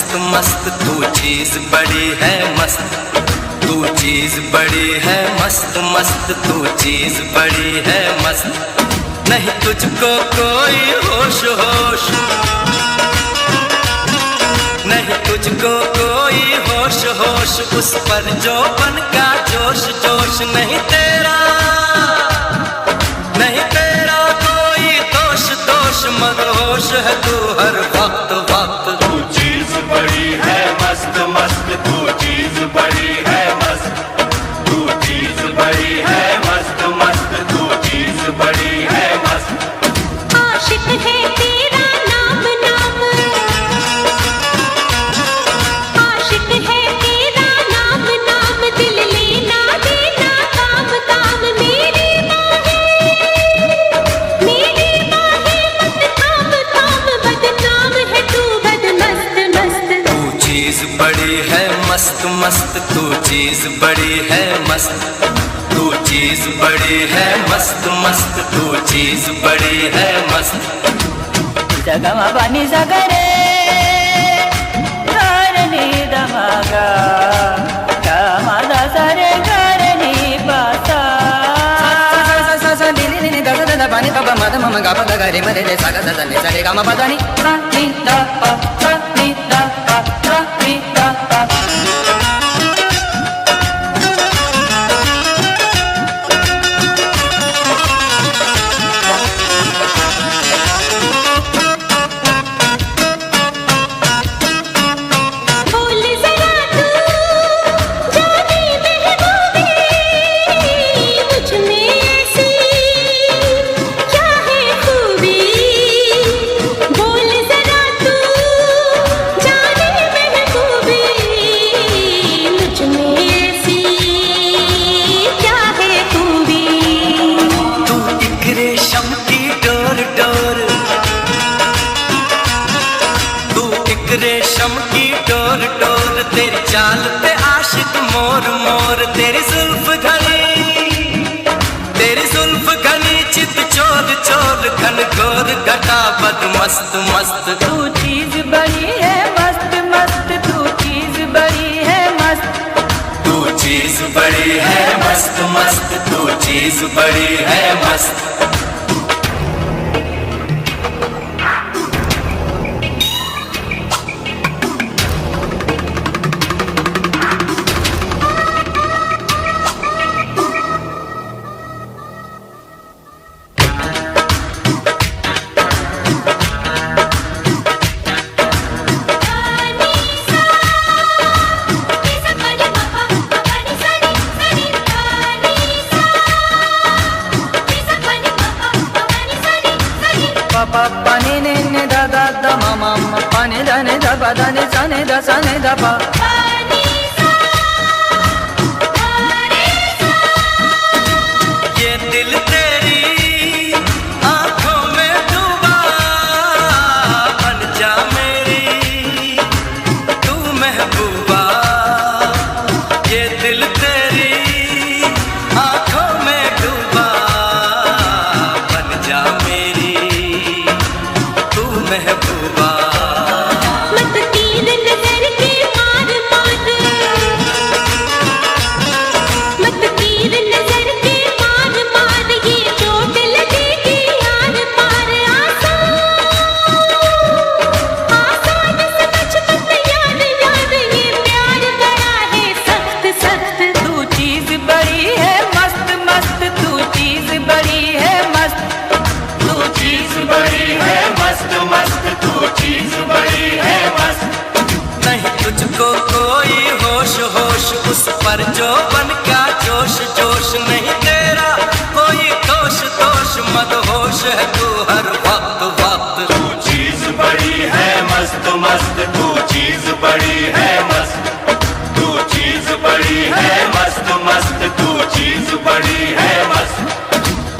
मस्त मस्त तू चीज बड़ी है मस्त, तू चीज बड़ी है मस्त मस्त, तू चीज बड़ी है मस्त। नहीं तुझको कोई होश होश, नहीं तुझको कोई होश होश, उस पर जो बन का जोश जोश। नहीं तेरा कोई दोष दोष, मदहोश है तू हर वक्त वक्त। तू चीज बड़ी है मस्त मस्त, तू चीज बड़ी है मस्त, तू चीज बड़ी है मस्त मस्त, तू चीज बड़ी है मस्त। आशिक है तेरा नाम नाम, आशिक है तेरा नाम नाम, दिल लेना देना काम काम। मेरी बाहें मत थाम थाम, बदनाम है तू बदमस्त मस्त। तू चीज बड़ी है मस्त मस्त, तू चीज बड़ी है मस्त, तू चीज बड़ी है मस्त मस्त, तू चीज बड़ी है मस्त। जगमा पानी सगरे करनी दमागा, कामादा सरे करनी पासा। पानी पापा मद मम गा पद गरे मरे रे सागा सा नी सरे गा म पदा नी सा नी दा पा सा नी दा पा सा नी दा पा। रेशम की डोर डोर, तेरी चाल पे आशिक मोर मोर। तेरी जुल्फ घनी चित चोर चोर, घन घोर घटा बद मस्त मस्त। तू चीज बड़ी है मस्त मस्त, तू चीज बड़ी है मस्त, तू चीज बड़ी है मस्त मस्त, तू चीज बड़ी है मस्त। pa ni ni ni da da da ma ma ma, pa ni da ni da ba da ni sa ni da sa ni da pa. ये दिल तेरी आंखों में डूबा, बन जा मेरी तू महबूबा। ये दिल तेरी आंखों में डूबा, बन जा मेरी तू महबूबा। मत तीर नजर के मार मार, मत तीर नजर के मार मार, ये चोट लगेगी यार पार। आसान समझ मत यार यार, ये प्यार बड़ा है सख्त सख्त। तू चीज बड़ी है मस्त मस्त, तू चीज बड़ी है मस्त, तू चीज बड़ी है मस्त मस्त, तू चीज बड़ी है मस्त। नहीं तुझको कोई होश होश, उस पर जो बन का जोश जोश। नहीं तेरा कोई दोष दोष, मदहोश है तू हर वक्त वक्त। तू चीज बड़ी है मस्त मस्त, तू चीज बड़ी है